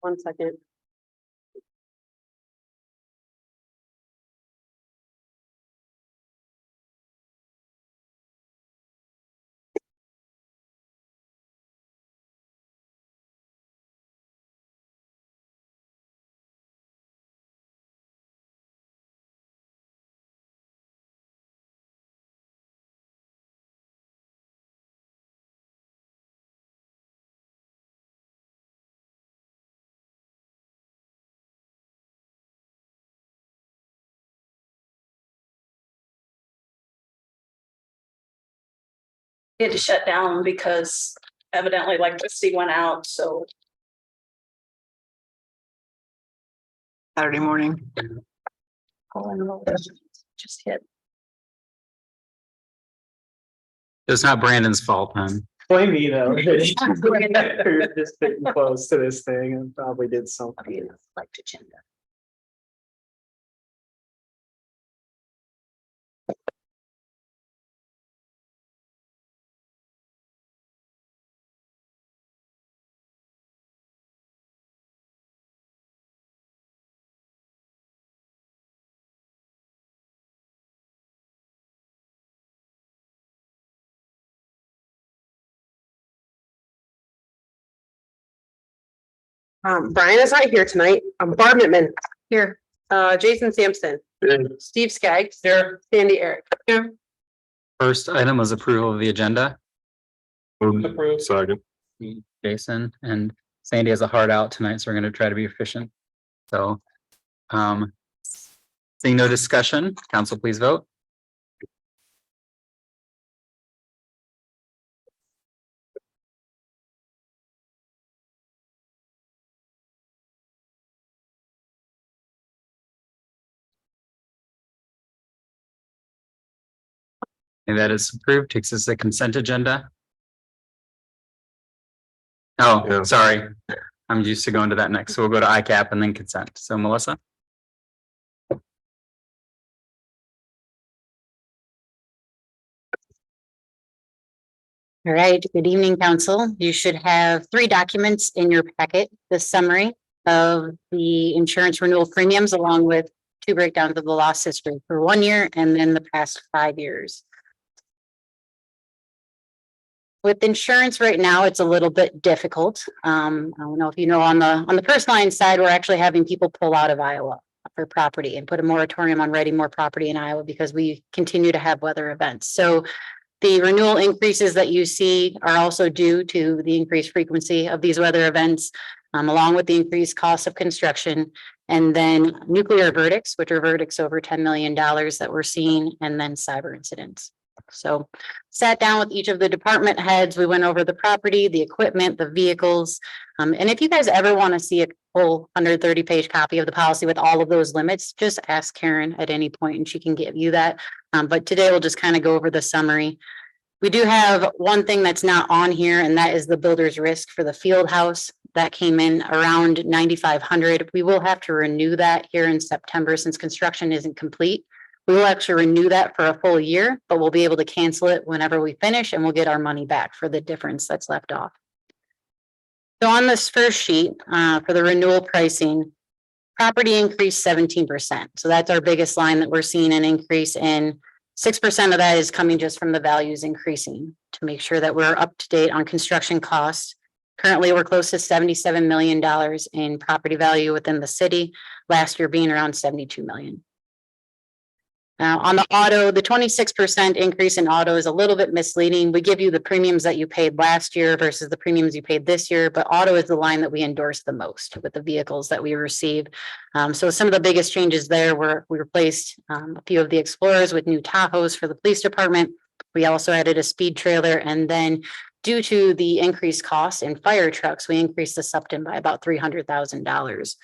1 second. Had to shut down because evidently electricity went out, so. Saturday morning. Just hit. It's not Brandon's fault, huh? Blame me though. You're just getting close to this thing and probably did something. Like agenda. Brian is not here tonight. Barb Mittman. Here. Jason Sampson. Steve Skaggs. Here. Sandy Eric. First item was approval of the agenda. Approved. Second. Jason and Sandy has a hard out tonight, so we're gonna try to be efficient. So, seeing no discussion, council, please vote. And that is approved, takes us to the consent agenda. Oh, Yeah. sorry. I'm used to going to that next. So we'll go to ICAP and then consent. So Melissa? All right, good evening, council. You should have 3 documents in your packet. The summary of the insurance renewal premiums along with 2 breakdowns of the loss history for 1 year and then the past 5 years. With insurance right now, it's a little bit difficult. I don't know if you know, on the personal line side, we're actually having people pull out of Iowa for property and put a moratorium on writing more property in Iowa because we continue to have weather events. So the renewal increases that you see are also due to the increased frequency of these weather events, along with the increased cost of construction, and then nuclear verdicts, which are verdicts over $10 million that we're seeing, and then cyber incidents. So sat down with each of the department heads. We went over the property, the equipment, the vehicles. And if you guys ever want to see a full 130-page copy of the policy with all of those limits, just ask Karen at any point and she can give you that. But today we'll just kind of go over the summary. We do have one thing that's not on here, and that is the builder's risk for the field house. That came in around $9,500. We will have to renew that here in September since construction isn't complete. We will actually renew that for a full year, but we'll be able to cancel it whenever we finish and we'll get our money back for the difference that's left off. So on this first sheet, for the renewal pricing, property increased 17%. So that's our biggest line that we're seeing an increase in. 6% of that is coming just from the values increasing to make sure that we're up to date on construction costs. Currently, we're close to $77 million in property value within the city, last year being around 72 million. Now, on the auto, the 26% increase in auto is a little bit misleading. We give you the premiums that you paid last year versus the premiums you paid this year, but auto is the line that we endorse the most with the vehicles that we receive. So some of the biggest changes there were we replaced a few of the Explorers with new Tahoes for the police department. We also added a speed trailer, and then due to the increased costs in fire trucks, we increased the Supton by about $300,000.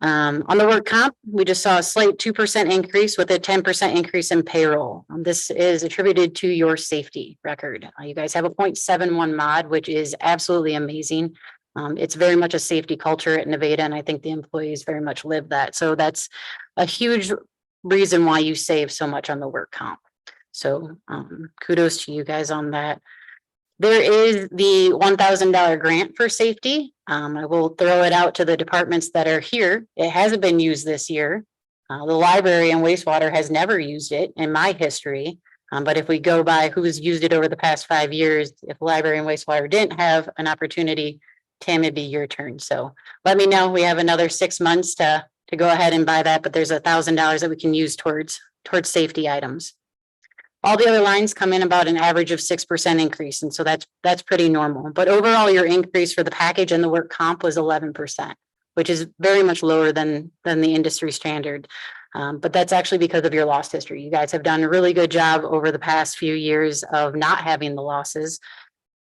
On the work comp, we just saw a slight 2% increase with a 10% increase in payroll. This is attributed to your safety record. You guys have a 0.71 mod, which is absolutely amazing. It's very much a safety culture at Nevada, and I think the employees very much live that. So that's a huge reason why you save so much on the work comp. So kudos to you guys on that. There is the $1,000 grant for safety. I will throw it out to the departments that are here. It hasn't been used this year. The library and wastewater has never used it in my history. But if we go by who's used it over the past 5 years, if library and wastewater didn't have an opportunity, Tim, it'd be your turn. So let me know. We have another 6 months to go ahead and buy that, but there's $1,000 that we can use towards safety items. All the other lines come in about an average of 6% increase, and so that's pretty normal. But overall, your increase for the package and the work comp was 11%, which is very much lower than the industry standard. But that's actually because of your loss history. You guys have done a really good job over the past few years of not having the losses.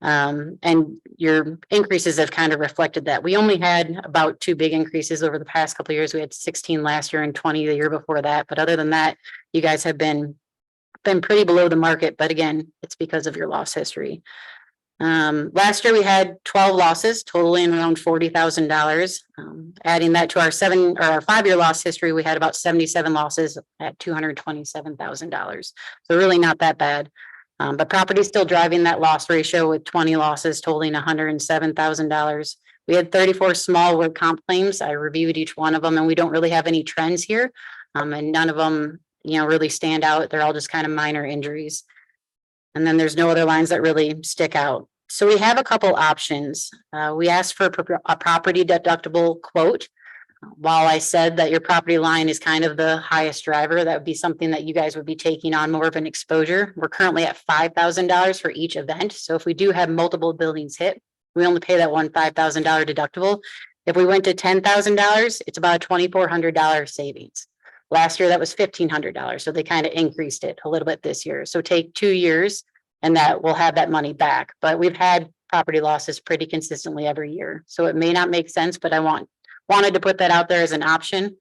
And your increases have kind of reflected that. We only had about 2 big increases over the past couple of years. We had 16 last year and 20 the year before that. But other than that, you guys have been pretty below the market. But again, it's because of your loss history. Last year we had 12 losses, totaling around $40,000. Adding that to our 5-year loss history, we had about 77 losses at $227,000. So really not that bad. But property still driving that loss ratio with 20 losses totaling $107,000. We had 34 small work comp claims. I reviewed each one of them, and we don't really have any trends here. And none of them, really stand out. They're all just kind of minor injuries. And then there's no other lines that really stick out. So we have a couple options. We asked for a property deductible quote. While I said that your property line is kind of the highest driver, that would be something that you guys would be taking on more of an exposure. We're currently at $5,000 for each event. So if we do have multiple buildings hit, we only pay that one $5,000 deductible. If we went to $10,000, it's about a $2,400 savings. Last year, that was $1,500. So they kind of increased it a little bit this year. So take 2 years and that we'll have that money back. But we've had property losses pretty consistently every year. So it may not make sense, but I wanted to put that out there as an option.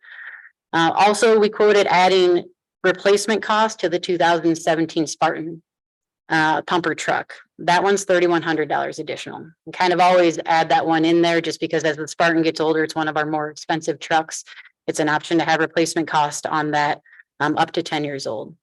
Also, we quoted adding replacement cost to the 2017 Spartan pumper truck. That one's $3,100 additional. We kind of always add that one in there just because as the Spartan gets older, it's one of our more expensive trucks. It's an option to have replacement cost on that up to 10 years old.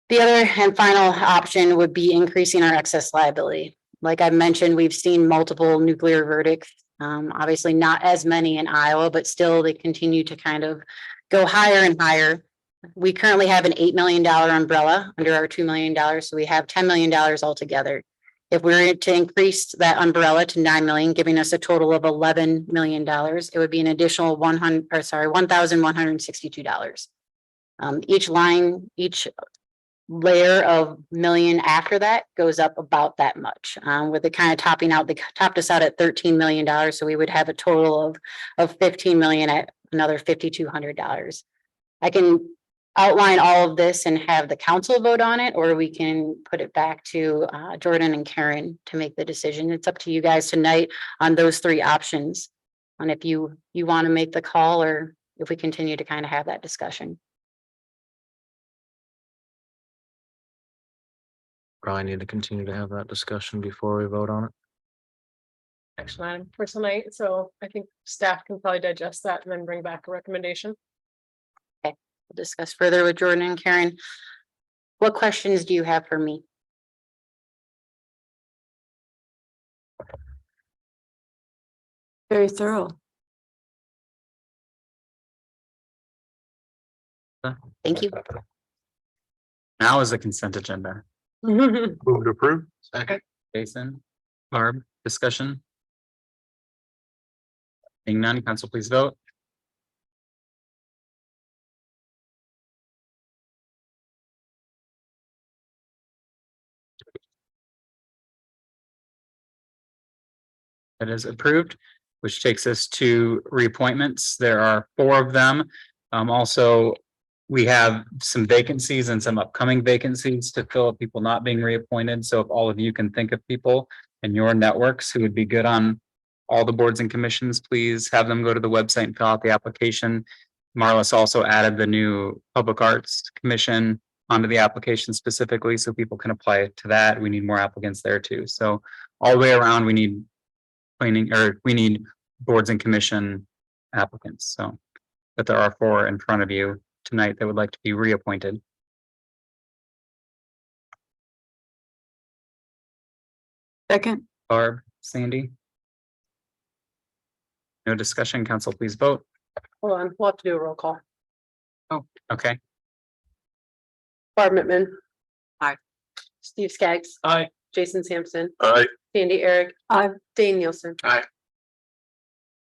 The other and final option would be increasing our excess liability. Like I mentioned, we've seen multiple nuclear verdicts. Obviously not as many in Iowa, but still they continue to kind of go higher and higher. We currently have an $8 million umbrella under our $2 million. So we have $10 million altogether. If we were to increase that umbrella to 9 million, giving us a total of $11 million, it would be an additional $1,162. Each layer of million after that goes up about that much, with it kind of topping out. They topped us out at $13 million. So we would have a total of 15 million at another $5,200. I can outline all of this and have the council vote on it, or we can put it back to Jordan and Karen to make the decision. It's up to you guys tonight on those 3 options. And if you want to make the call, or if we continue to kind of have that discussion. Probably need to continue to have that discussion before we vote on it. Action item for tonight, so I think staff can probably digest that and then bring back a recommendation. We'll discuss further with Jordan and Karen. What questions do you have for me? Very thorough. Thank you. Now is the consent agenda. Move to approve. Second. Jason, Barb, discussion. Seeing none, council please vote. That is approved, which takes us to reappointments. There are 4 of them. Also, we have some vacancies and some upcoming vacancies to fill people not being reappointed. So if all of you can think of people in your networks who would be good on all the boards and commissions, please have them go to the website and fill out the application. Marlis also added the new Public Arts Commission onto the application specifically so people can apply to that. We need more applicants there too. So all the way around, we need boards and commission applicants. So, but there are 4 in front of you tonight that would like to be reappointed. Second, Barb, Sandy? No discussion, council, please vote. Hold on, we'll have to do a roll call. Okay, Barb Whitman. Aye. Steve Skaggs. Aye. Jason Sampson. Aye. Sandy Eric. aye. Dane Nielsen. Aye.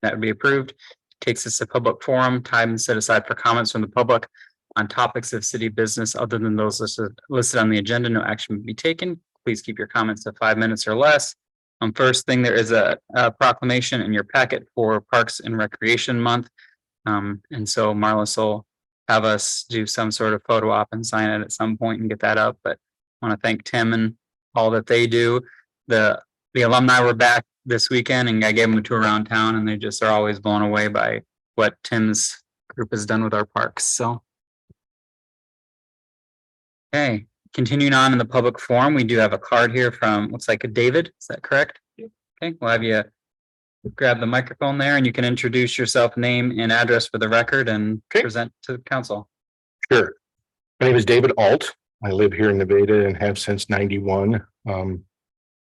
that would be approved. Takes us to public forum, time set aside for comments from the public on topics of city business other than those listed on the agenda. No action will be taken. Please keep your comments to 5 minutes or less. First thing, there is a proclamation in your packet for Parks and Recreation Month. And so Marlis will have us do some sort of photo op and sign it at some point and get that up. But I want to thank Tim and all that they do. The alumni were back this weekend and I gave them a tour around town and they just are always blown away by what Tim's group has done with our parks. So. Okay, continuing on in the public forum, we do have a card here from, looks like a David, is that correct? Okay, we'll have you grab the microphone there and you can introduce yourself, name and address for the record and Okay. present to the council. Sure. My name is David Alt. I live here in Nevada and have since 91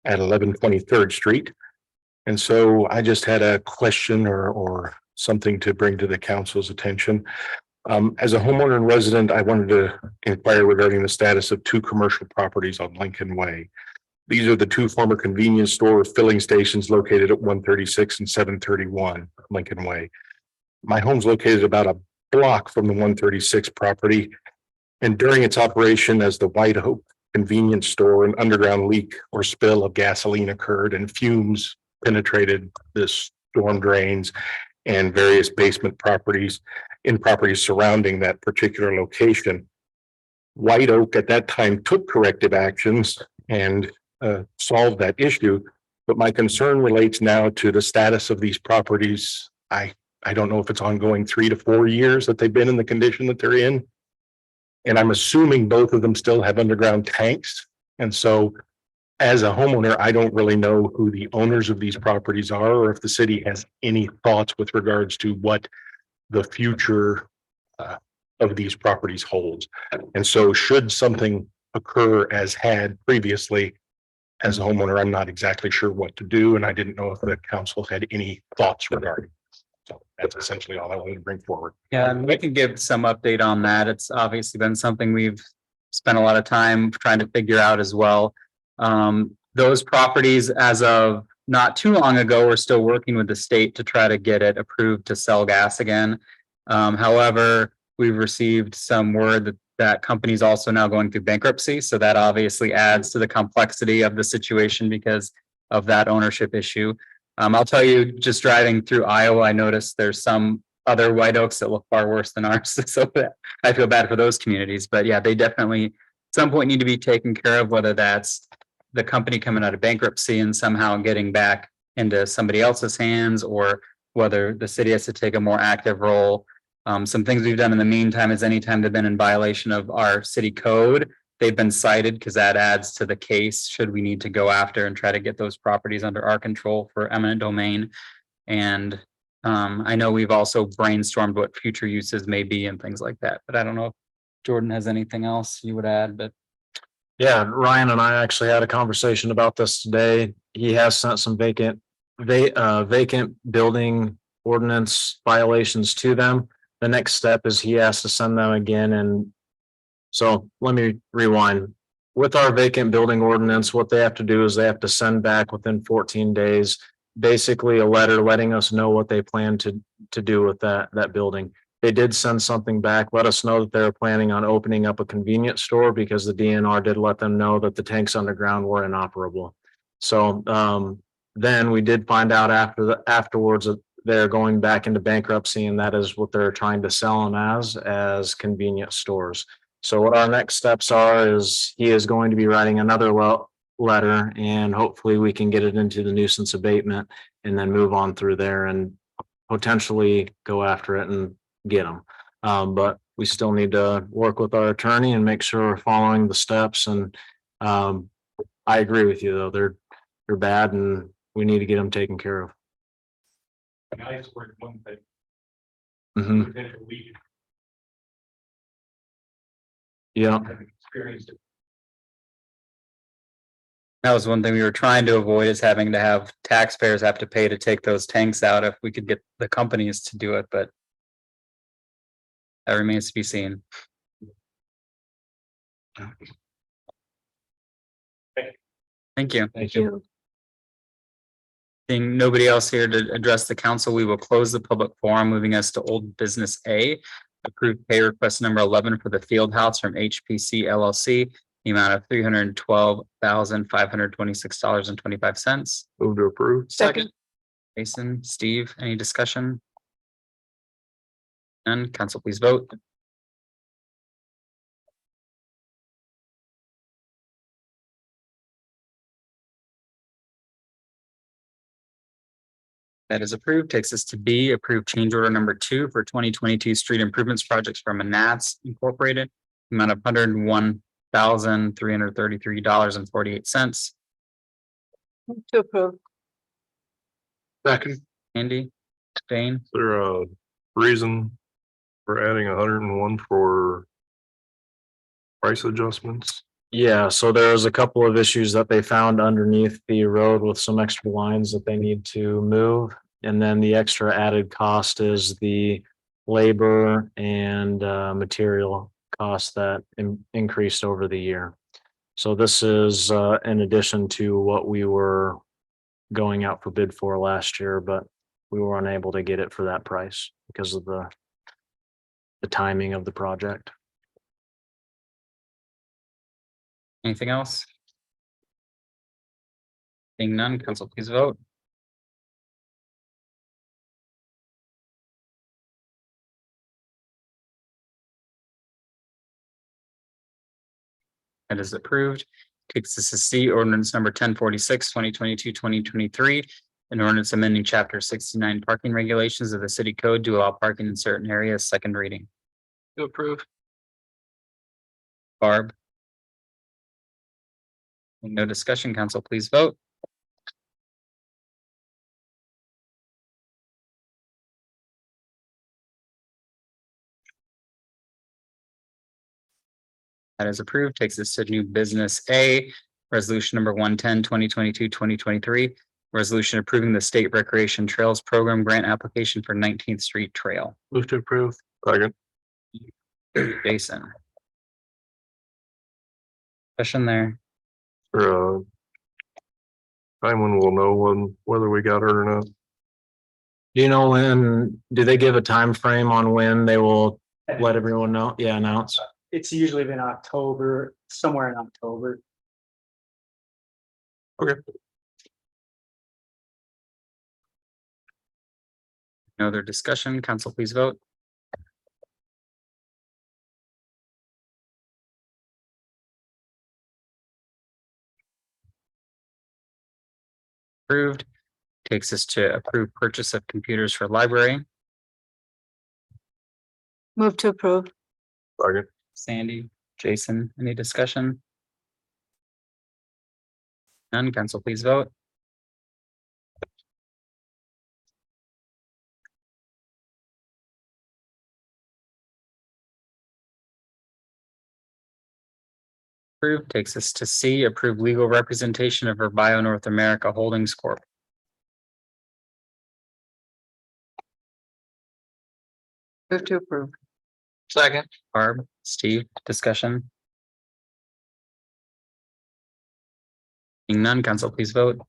at 1123rd Street. And so I just had a question or something to bring to the council's attention. As a homeowner and resident, I wanted to inquire regarding the status of two commercial properties on Lincoln Way. These are the two former convenience store filling stations located at 136 and 731 Lincoln Way. My home's located about a block from the 136 property. And during its operation as the White Oak convenience store, an underground leak or spill of gasoline occurred and fumes penetrated the storm drains and various basement properties surrounding that particular location. White Oak at that time took corrective actions and solved that issue. But my concern relates now to the status of these properties. I don't know if it's ongoing 3 to 4 years that they've been in the condition that they're in. And I'm assuming both of them still have underground tanks. And so as a homeowner, I don't really know who the owners of these properties are, or if the city has any thoughts with regards to what the future of these properties holds. And so should something occur as had previously, as a homeowner, I'm not exactly sure what to do. And I didn't know if the council had any thoughts regarding. So that's essentially all I wanted to bring forward. Yeah, and we can give some update on that. It's obviously been something we've spent a lot of time trying to figure out as well. Those properties, as of not too long ago, we're still working with the state to try to get it approved to sell gas again. However, we've received some word that company's also now going through bankruptcy. So that obviously adds to the complexity of the situation because of that ownership issue. I'll tell you, just driving through Iowa, I noticed there's some other White Oaks that look far worse than ours. So I feel bad for those communities, but yeah, they definitely at some point need to be taken care of, whether that's the company coming out of bankruptcy and somehow getting back into somebody else's hands, or whether the city has to take a more active role. Some things we've done in the meantime is anytime they've been in violation of our city code, they've been cited because that adds to the case should we need to go after and try to get those properties under our control for eminent domain. And I know we've also brainstormed what future uses may be and things like that, but I don't know if Jordan has anything else you would add, but. Yeah, Ryan and I actually had a conversation about this today. He has sent some vacant building ordinance violations to them. The next step is he has to send them again. And so let me rewind. With our vacant building ordinance, what they have to do is they have to send back within 14 days, basically a letter letting us know what they plan to do with that building. They did send something back, let us know that they're planning on opening up a convenience store because the DNR did let them know that the tanks underground were inoperable. So then we did find out afterwards that they're going back into bankruptcy, and that is what they're trying to sell them as convenience stores. So what our next steps are is he is going to be writing another letter, and hopefully we can get it into the nuisance abatement and then move on through there and potentially go after it and get them. But we still need to work with our attorney and make sure we're following the steps. And I agree with you, though. They're bad and we need to get them taken care of. Mhm. Yeah. That was one thing we were trying to avoid, is having to have taxpayers have to pay to take those tanks out if we could get the companies to do it, but that remains to be seen. Thank you. Thank you. Seeing nobody else here to address the council, we will close the public forum, moving us to old business A. Approved pay request number 11 for the field house from HPC LLC, the amount of $312,526.25. Move to approve. Second. Jason, Steve, any discussion? None, council, please vote. That is approved. Takes us to B, approved change order number 2 for 2022 street improvements projects from Manats Incorporated. Amount of $101,333.48. To approve. Second. Andy, Dane, Is there a reason for adding 101 for price adjustments? Yeah, so there's a couple of issues that they found underneath the road with some extra lines that they need to move. And then the extra added cost is the labor and material costs that increased over the year. So this is in addition to what we were going out for bid for last year, but we were unable to get it for that price because of the timing of the project. anything else? Seeing none, council, please vote. That is approved. Takes us to C, ordinance number 1046, 2022-2023. An ordinance amending chapter 69 parking regulations of the city code to allow parking in certain areas, second reading. To approve. Barb. No discussion, council, please vote. That is approved. Takes us to new business A, resolution number 110, 2022-2023. Resolution approving the state recreation trails program grant application for 19th Street Trail. Move to approve. Second. Jason. Question there. For time when we'll know whether we got it or not. Do you know when, do they give a time frame on when they will let everyone know? Yeah, announce. It's usually been October, somewhere in October. Okay. No other discussion. Council, please vote. Approved. Takes us to approve purchase of computers for library. Move to approve. Second. Sandy, Jason, any discussion? None. Council, please vote. Approved. Takes us to C, approve legal representation of Bio North America Holdings Corp. Move to approve. Second. Barb, Steve, discussion. Seeing none, council, please vote.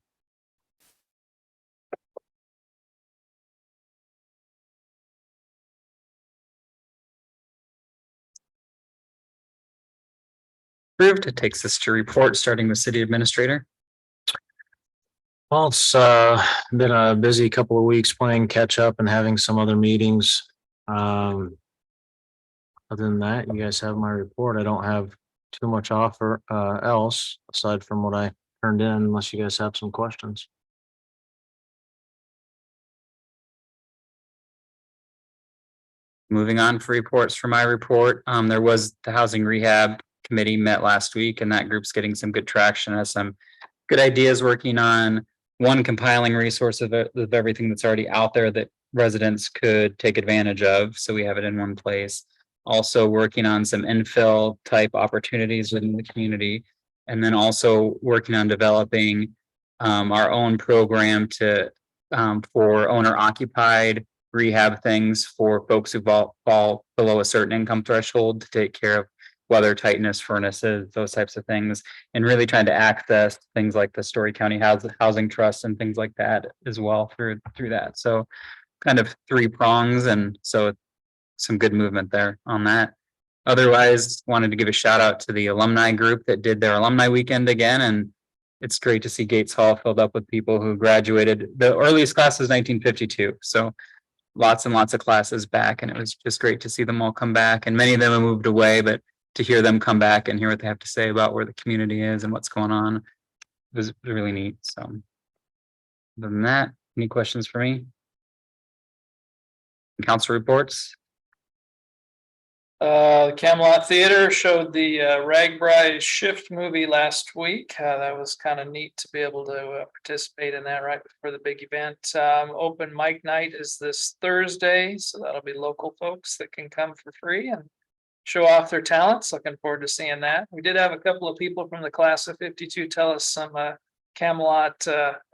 Approved. It takes us to report, starting with city administrator. Well, it's been a busy couple of weeks playing catch up and having some other meetings. Other than that, you guys have my report. I don't have too much offer else aside from what I turned in, unless you guys have some questions. Moving on for reports for my report, there was the housing rehab committee met last week, and that group's getting some good traction, has some good ideas, working on one, compiling resources of everything that's already out there that residents could take advantage of, so we have it in one place. Also working on some infill type opportunities within the community, And then also working on developing our own program to for owner occupied rehab things for folks who fall below a certain income threshold to take care of weather tightness, furnaces, those types of things, and really trying to access things like the Story County Housing Trust and things like that as well through that. So kind of three prongs, and so some good movement there on that. Otherwise, wanted to give a shout out to the alumni group that did their alumni weekend again, and it's great to see Gates Hall filled up with people who graduated. The earliest class was 1952, so lots and lots of classes back, and it was just great to see them all come back. And many of them have moved away, but to hear them come back and hear what they have to say about where the community is and what's going on was really neat. So other than that, any questions for me? Council reports? Camelot Theater showed the Ragbri Shift movie last week. That was kind of neat to be able to participate in that right before the big event. Open mic night is this Thursday, so that'll be local folks that can come for free and show off their talents. Looking forward to seeing that. We did have a couple of people from the class of 52 tell us some Camelot,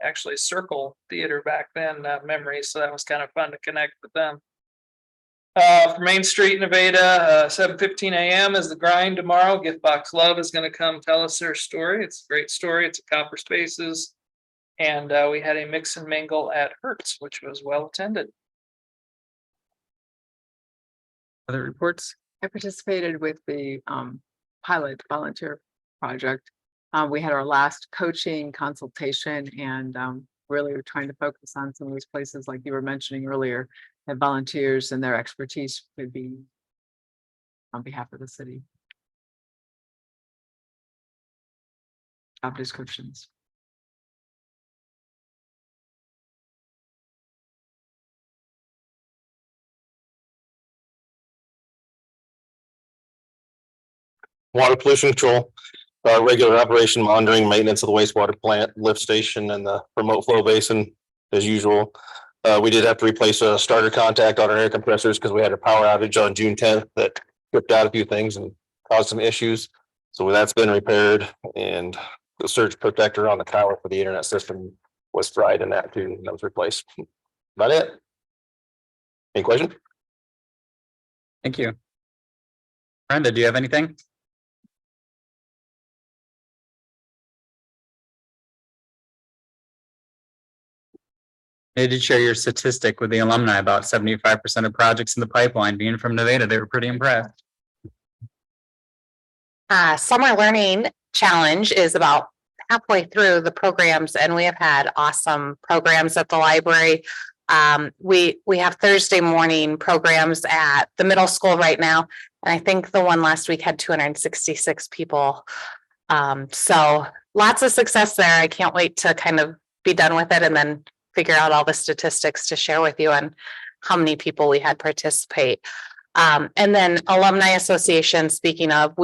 actually Circle Theater back then memories, so that was kind of fun to connect with them. For Main Street, Nevada, 7:15 a.m. is the grind tomorrow. Gift Box Love is going to come tell us their story. It's a great story. It's a Copper Spaces. And we had a mix and mingle at Hertz, which was well attended. Other reports? I participated with the pilot volunteer project. We had our last coaching consultation, and really we're trying to focus on some of these places like you were mentioning earlier, that volunteers and their expertise could be on behalf of the city. Job descriptions. Water pollution control, regular operation monitoring, maintenance of the wastewater plant, lift station, and the remote flow basin as usual. We did have to replace a starter contact on our air compressors because we had a power outage on June 10th that tripped out a few things and caused some issues. So that's been repaired, and the surge protector on the tower for the internet system was fried, and that too, that was replaced. About it. Any question? Thank you. Brenda, do you have anything? They did share your statistic with the alumni about 75% of projects in the pipeline being from Nevada. They were pretty impressed. Summer Learning Challenge is about halfway through the programs, and we have had awesome programs at the library. We have Thursday morning programs at the middle school right now, and I think the one last week had 266 people. So lots of success there. I can't wait to kind of be done with it and then figure out all the statistics to share with you on how many people we had participate. And then Alumni Association, speaking of,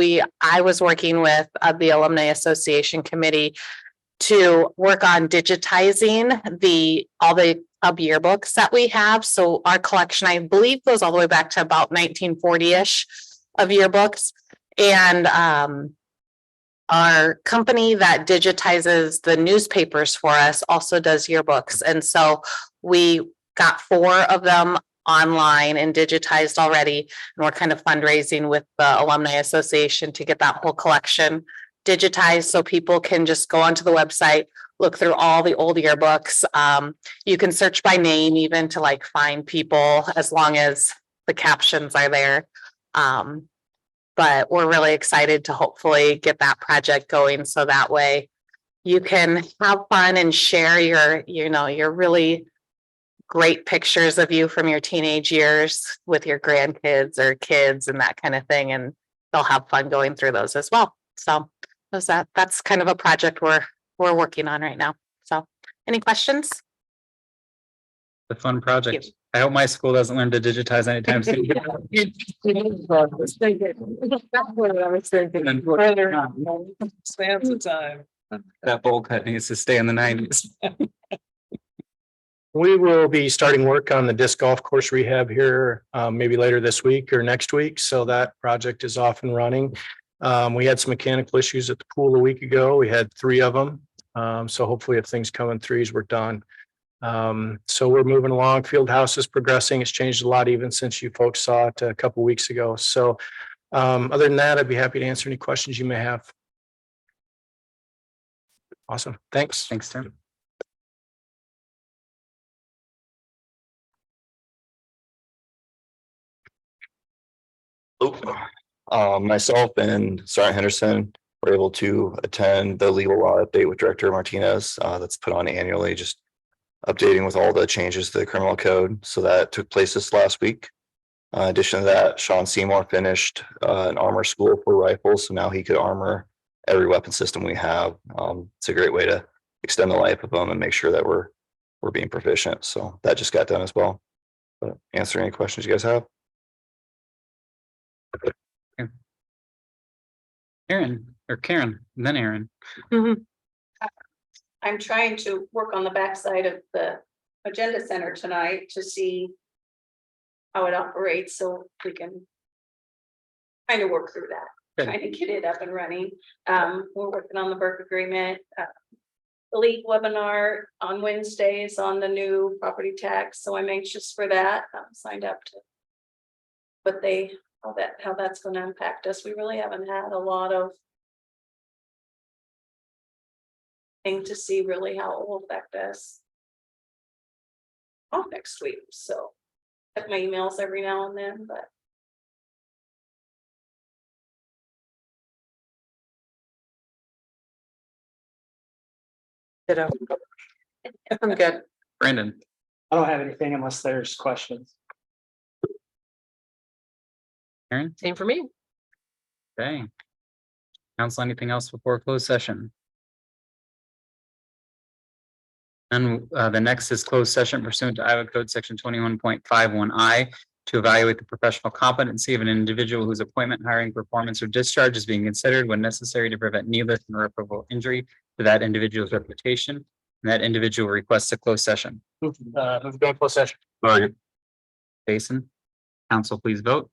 I was working with the Alumni Association Committee to work on digitizing all the yearbooks that we have. So our collection, I believe, goes all the way back to about 1940-ish of yearbooks. And our company that digitizes the newspapers for us also does yearbooks. And so we got 4 of them online and digitized already. And we're kind of fundraising with the Alumni Association to get that whole collection digitized so people can just go onto the website, look through all the old yearbooks. You can search by name even to like find people as long as the captions are there. But we're really excited to hopefully get that project going so that way you can have fun and share your really great pictures of you from your teenage years with your grandkids or kids and that kind of thing. And they'll have fun going through those as well. So that's kind of a project we're working on right now. So any questions? A fun project. I hope my school doesn't learn to digitize anytime soon. Stands the time. That bowl cut needs to stay in the 90s. We will be starting work on the disc golf course rehab here, maybe later this week or next week. So that project is off and running. We had some mechanical issues at the pool a week ago. We had 3 of them. So hopefully if things come in threes, we're done. So we're moving along. Field house is progressing. It's changed a lot even since you folks saw it a couple weeks ago. So other than that, I'd be happy to answer any questions you may have. Awesome. Thanks. Thanks, Tim. Myself and Sergeant Henderson were able to attend the legal law update with Director Martinez, that's put on annually, just updating with all the changes to the criminal code. So that took place this last week. In addition to that, Sean Seymour finished an armor school for rifles, so now he could armor every weapon system we have. It's a great way to extend the life of them and make sure that we're being proficient. So that just got done as well. But answer any questions you guys have. Aaron, or Karen, and then Aaron. I'm trying to work on the backside of the agenda center tonight to see how it operates, so we can kind of work through that, Good. trying to get it up and running. We're working on the Burke agreement. The league webinar on Wednesdays on the new property tax, so I'm anxious for that. I'm signed up to but how that's going to impact us. We really haven't had a lot of thing to see really how it will affect us next week. So check my emails every now and then, but Ditto. I'm good. Brandon. I don't have anything unless there's questions. Aaron. Same for me. Okay. Council, anything else before closed session? And the next is closed session pursuant to Iowa Code Section 21.51I to evaluate the professional competency of an individual whose appointment, hiring, performance, or discharge is being considered when necessary to prevent needless and irreparable injury to that individual's reputation. And that individual requests a closed session. Move to go to closed session. Sorry. Jason, council, please vote.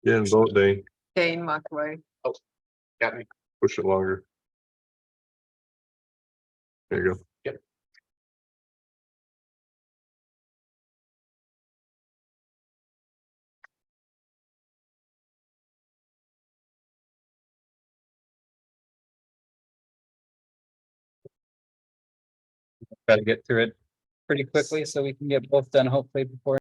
Yeah, vote day. Dane Mockaway. Got me. Push it longer. There you go. Try to get through it pretty quickly so we can get both done hopefully before